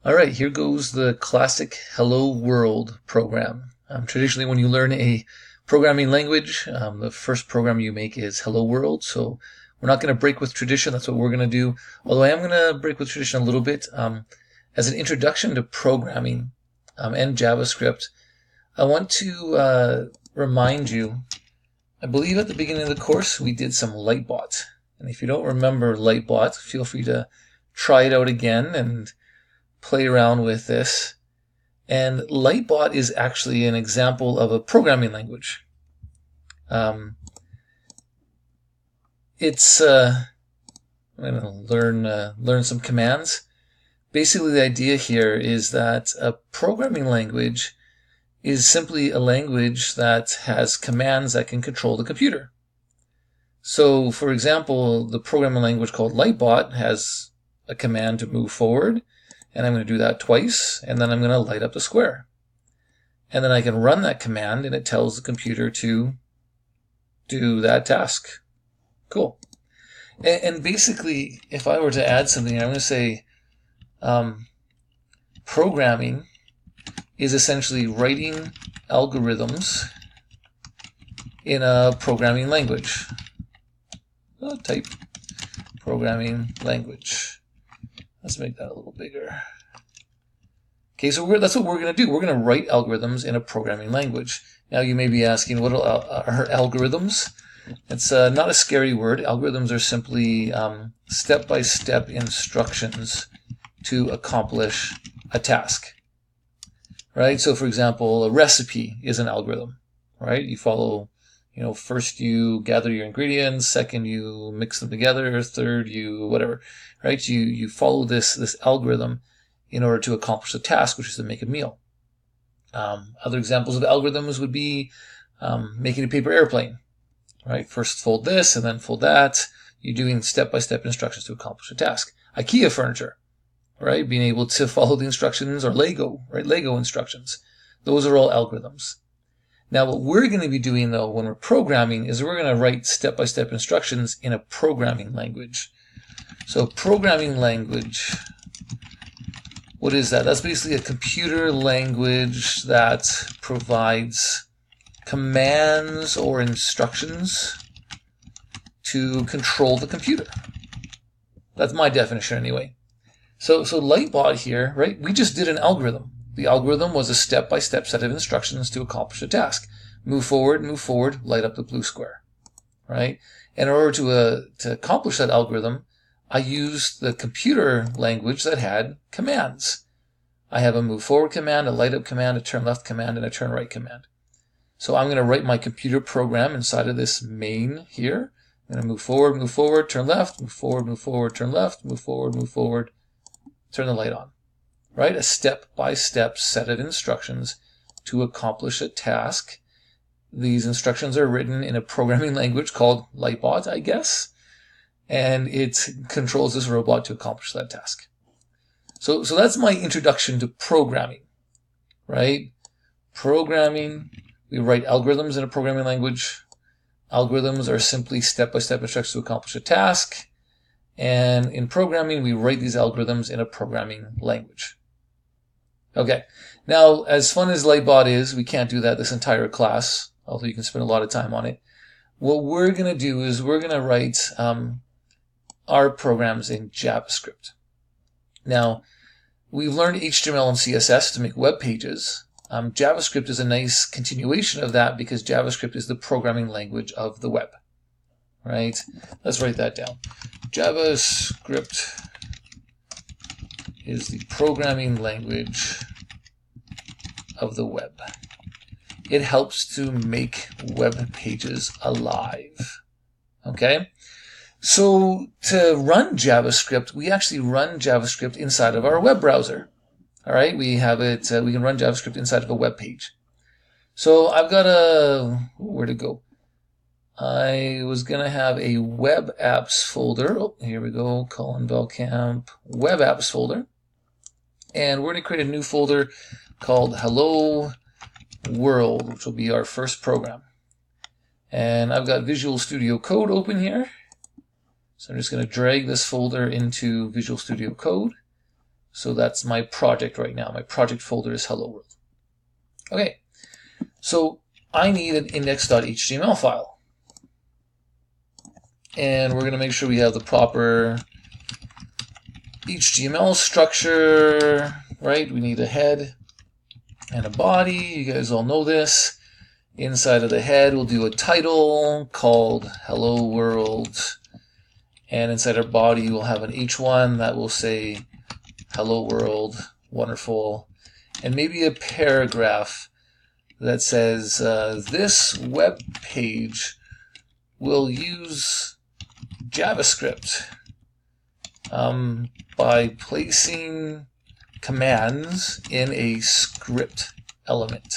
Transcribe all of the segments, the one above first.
All right, here goes the classic Hello World program. Traditionally, when you learn a programming language, the first program you make is Hello World. So we're not going to break with tradition. That's what we're going to do. Although I am going to break with tradition a little bit. As an introduction to programming and JavaScript, I want to remind you, I believe at the beginning of the course we did some Lightbot. And if you don't remember Lightbot, feel free to try it out again and play around with this. And Lightbot is actually an example of a programming language. I'm going to learn some commands. Basically, the idea here is that a programming language is simply a language that has commands that can control the computer. So, for example, the programming language called Lightbot has a command to move forward, and I'm going to do that twice, and then I'm going to light up the square. And then I can run that command, and it tells the computer to do that task. Cool. And basically, if I were to add something, I'm going to say programming is essentially writing algorithms in a programming language. Type programming language. Let's make that a little bigger. Okay, so that's what we're going to do. We're going to write algorithms in a programming language. Now you may be asking, what are algorithms? It's not a scary word. Algorithms are simply step-by-step instructions to accomplish a task. Right? So, for example, a recipe is an algorithm. Right? You follow, first you gather your ingredients, second you mix them together, third you whatever. Right? You follow this algorithm in order to accomplish the task, which is to make a meal. Other examples of algorithms would be making a paper airplane. Right? First fold this and then fold that. You're doing step-by-step instructions to accomplish a task. IKEA furniture. Right? Being able to follow the instructions, or Lego, right? Lego instructions. Those are all algorithms. Now, what we're going to be doing, though, when we're programming, is we're going to write step-by-step instructions in a programming language. So, programming language, what is that? That's basically a computer language that provides commands or instructions to control the computer. That's my definition, anyway. So Lightbot here, right? We just did an algorithm. The algorithm was a step-by-step set of instructions to accomplish a task. Move forward, light up the blue square, right? And in order to accomplish that algorithm, I used the computer language that had commands. I have a move forward command, a light up command, a turn left command, and a turn right command. So I'm going to write my computer program inside of this main here. I'm going to move forward, turn left, move forward, turn left, move forward, turn the light on, right? A step-by-step set of instructions to accomplish a task. These instructions are written in a programming language called Lightbot, I guess, and it controls this robot to accomplish that task. So that's my introduction to programming, right? Programming, we write algorithms in a programming language. Algorithms are simply step-by-step instructions to accomplish a task. And in programming, we write these algorithms in a programming language. Okay. Now, as fun as Lightbot is, we can't do that this entire class, although you can spend a lot of time on it. What we're going to do is we're going to write our programs in JavaScript. Now, we've learned HTML and CSS to make web pages. JavaScript is a nice continuation of that because JavaScript is the programming language of the web. Right? Let's write that down. JavaScript is the programming language of the web. It helps to make web pages alive. Okay? So to run JavaScript, we actually run JavaScript inside of our web browser. All right? We have it. We can run JavaScript inside of a web page. So I've got where to go? I was going to have a web apps folder. Oh, here we go. Colin Belcamp, web apps folder. And we're going to create a new folder called Hello World, which will be our first program. And I've got Visual Studio Code open here. So I'm just going to drag this folder into Visual Studio Code. So that's my project right now. My project folder is hello world. Okay, so I need an index.html file. And we're going to make sure we have the proper HTML structure, right? We need a head and a body. You guys all know this. Inside of the head, we'll do a title called Hello World. And inside our body, we'll have an H1 that will say Hello World, wonderful. And maybe a paragraph that says, this web page will use JavaScript by placing commands in a script element.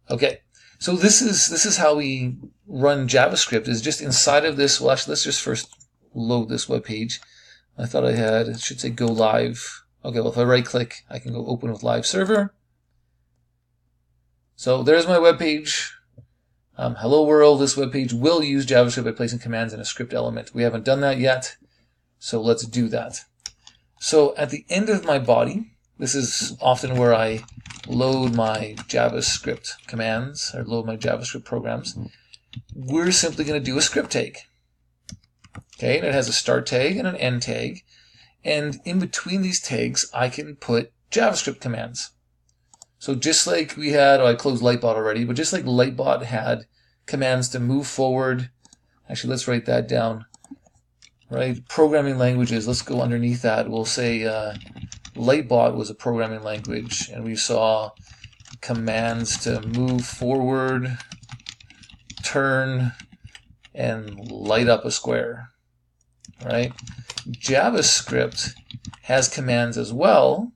Okay, so this is how we run JavaScript, is just inside of this. Well, actually, let's just first load this web page. I thought it should say go live. Okay, well, if I right click, I can go open with live server. So there's my web page. Hello world, this web page will use JavaScript by placing commands in a script element. We haven't done that yet, so let's do that. So at the end of my body, this is often where I load my JavaScript commands, or load my JavaScript programs. We're simply going to do a script tag. Okay, and it has a start tag and an end tag. And in between these tags, I can put JavaScript commands. So just like we had, I closed Lightbot already, but just like Lightbot had commands to move forward. Actually, let's write that down. Right, programming languages, let's go underneath that. We'll say Lightbot was a programming language, and we saw commands to move forward, turn, and light up a square. Right? JavaScript has commands as well,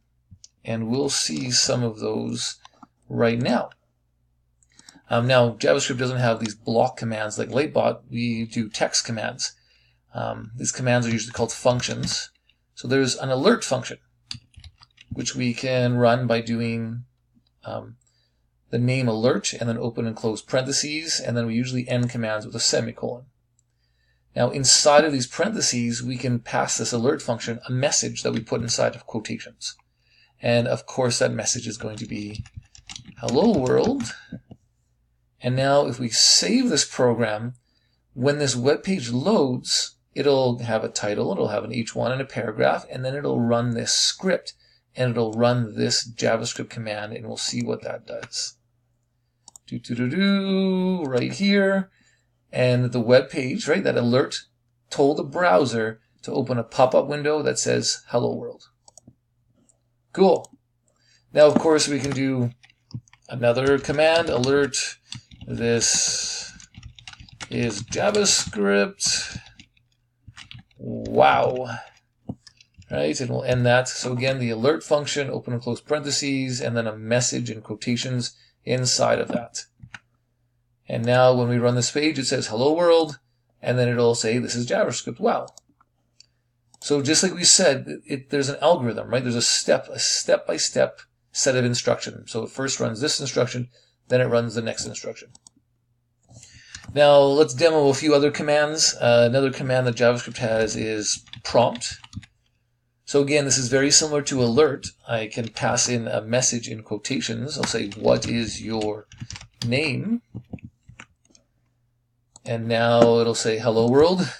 and we'll see some of those right now. Now, JavaScript doesn't have these block commands like Lightbot. We do text commands. These commands are usually called functions. So there's an alert function, which we can run by doing the name alert and then open and close parentheses, and then we usually end commands with a semicolon. Now, inside of these parentheses, we can pass this alert function a message that we put inside of quotations. And of course, that message is going to be hello world. And now if we save this program, when this web page loads, it'll have a title, it'll have an H1 and a paragraph, and then it'll run this script, and it'll run this JavaScript command, and we'll see what that does. Right here. And the web page, right, that alert told the browser to open a pop-up window that says hello world. Cool. Now, of course, we can do another command, alert. This is JavaScript. Wow. Right, and we'll end that. So again, the alert function, open and close parentheses, and then a message in quotations inside of that. And now when we run this page, it says hello world, and then it'll say this is JavaScript. Wow. So just like we said, there's an algorithm, right? There's a step-by-step set of instructions. So it first runs this instruction, then it runs the next instruction. Now let's demo a few other commands. Another command that JavaScript has is prompt. So again, this is very similar to alert. I can pass in a message in quotations. I'll say, what is your name? And now it'll say, hello world.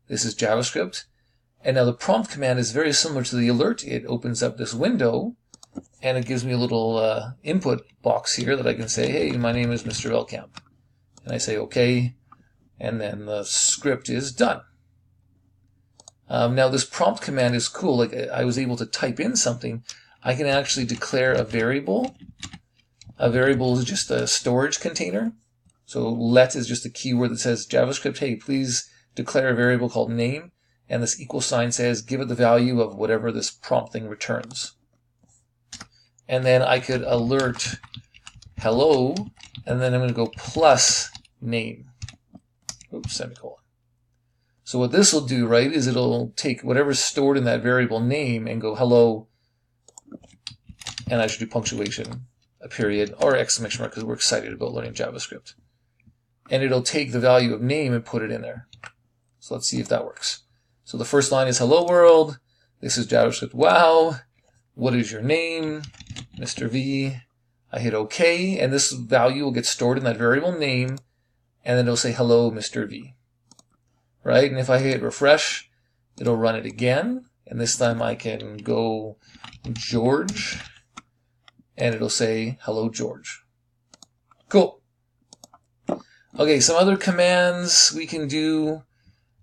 This is JavaScript. And now the prompt command is very similar to the alert. It opens up this window, and it gives me a little input box here that I can say, hey, my name is Mr. Velkamp. And I say, okay, and then the script is done. Now this prompt command is cool. Like I was able to type in something. I can actually declare a variable. A variable is just a storage container. So let is just a keyword that says JavaScript, hey, please declare a variable called name. And this equal sign says give it the value of whatever this prompt thing returns. And then I could alert hello, and then I'm going to go plus name. Oops, semicolon. So what this will do, right, is it'll take whatever's stored in that variable name and go hello, and I should do punctuation, a period, or exclamation mark because we're excited about learning JavaScript. And it'll take the value of name and put it in there. So let's see if that works. So the first line is hello world, This is JavaScript. Wow. What is your name? Mr. V. I hit OK, and this value will get stored in that variable name, and then it'll say, hello, Mr. V. Right? And if I hit refresh, it'll run it again, and this time I can go George, and it'll say, hello, George. Cool. Okay, some other commands we can do.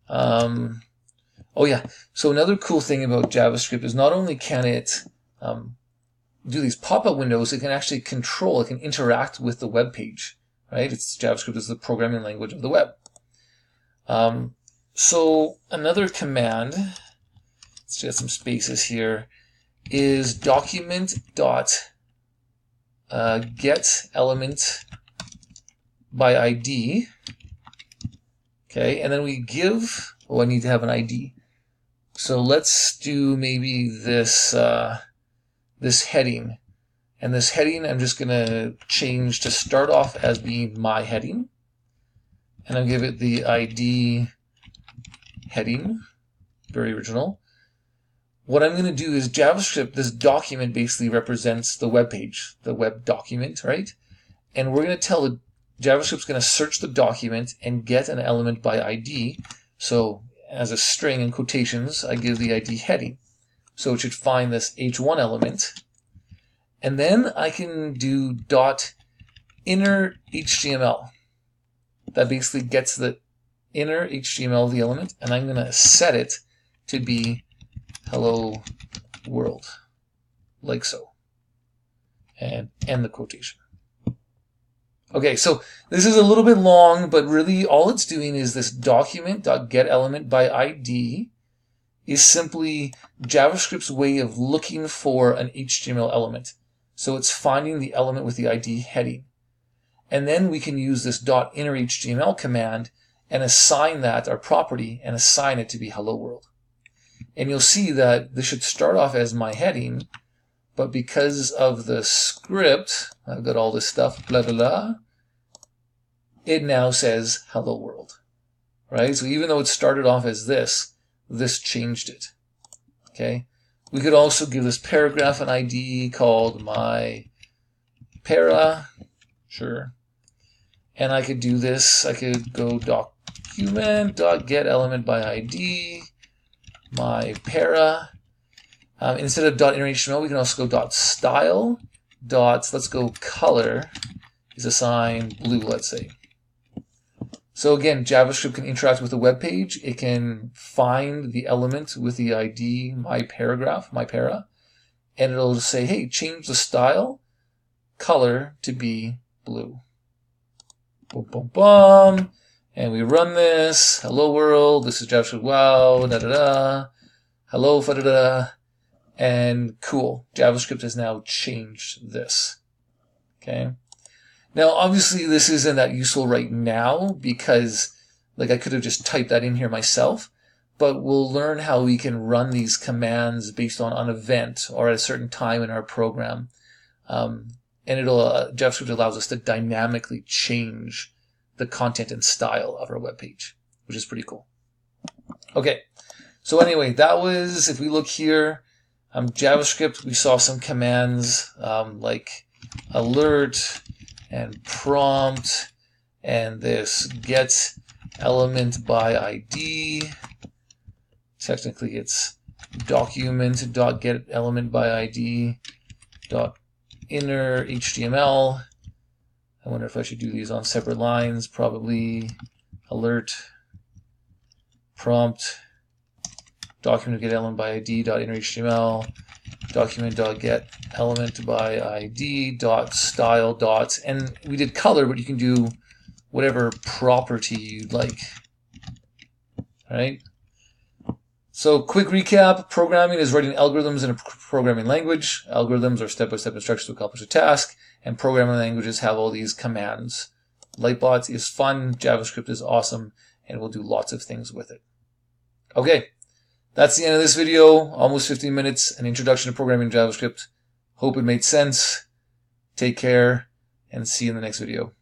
Oh yeah, so another cool thing about JavaScript is not only can it do these pop-up windows, it can actually control, it can interact with the web page, right? JavaScript is the programming language of the web. So another command, let's get some spaces here, is document.get element by ID. Okay, and then we give, I need to have an ID. So let's do maybe this this heading. And this heading I'm just going to change to start off as being my heading. And I'll give it the ID heading. Very original. What I'm going to do is JavaScript, this document basically represents the web page, the web document, right? And we're going to tell JavaScript's going to search the document and get an element by ID. So as a string in quotations, I give the ID heading. So it should find this h1 element. And then I can do .inner HTML. That basically gets the inner HTML of the element, and I'm going to set it to be hello world, like so. And end the quotation. Okay, so this is a little bit long, but really all it's doing is this document.getElement by ID is simply JavaScript's way of looking for an HTML element. So it's finding the element with the ID heading. And then we can use this .innerHTML command and assign that, our property, and assign it to be hello world. And you'll see that this should start off as my heading, but because of the script, I've got all this stuff, blah, blah, blah, it now says hello world, right? So even though it started off as this changed it, okay? We could also give this paragraph an ID called my para, sure. And I could do this, I could go document.getElement by ID, my para. Instead of .innerHTML, we can also go .style, let's go color is assigned blue, let's say. So again, JavaScript can interact with the web page. It can find the element with the ID, my paragraph, my para, and it'll just say, hey, change the style, color to be blue. Boom, boom, boom. And we run this. Hello world. This is JavaScript. Wow. Da da da. Hello. Da da da. And cool. JavaScript has now changed this. Okay. Now, obviously, this isn't that useful right now because, like, I could have just typed that in here myself. But we'll learn how we can run these commands based on an event or at a certain time in our program. And JavaScript allows us to dynamically change the content and style of our web page, which is pretty cool. Okay, so anyway, that was, if we look here, JavaScript, we saw some commands like alert and prompt and this get element by ID. Technically, it's document.get element by ID .inner HTML. I wonder if I should do these on separate lines. Probably alert, prompt, document.get element by ID .inner HTML, document.get element by ID .style . And we did color, but you can do whatever property you'd like. All right. So quick recap, programming is writing algorithms in a programming language. Algorithms are step-by-step instructions to accomplish a task, and programming languages have all these commands. Lightbot is fun, JavaScript is awesome, and we'll do lots of things with it. Okay, that's the end of this video, almost 15 minutes, an introduction to programming in JavaScript. Hope it made sense. Take care, and see you in the next video.